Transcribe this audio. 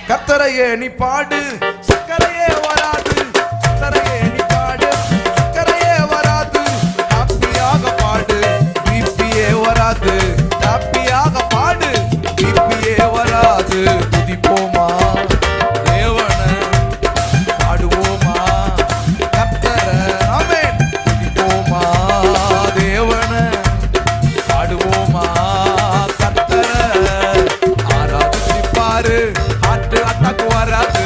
கர்த்தரையே நீ பாடு, சக்கரையே வராது. கர்த்தரையே நீ பாடு, சக்கரையே வராது. ஹாப்பியாக பாடு, பிபியே வராது. ஹாப்பியாக பாடு, பிபியே வராது. துதிப்போமா தேவன, பாடுவோமா கர்த்தர. ஆமென். துதிப்போமா தேவன, பாடுவோமா கர்த்தர. ஆராதிப்பாரு, ஹார்ட் அட்டாக் வராது.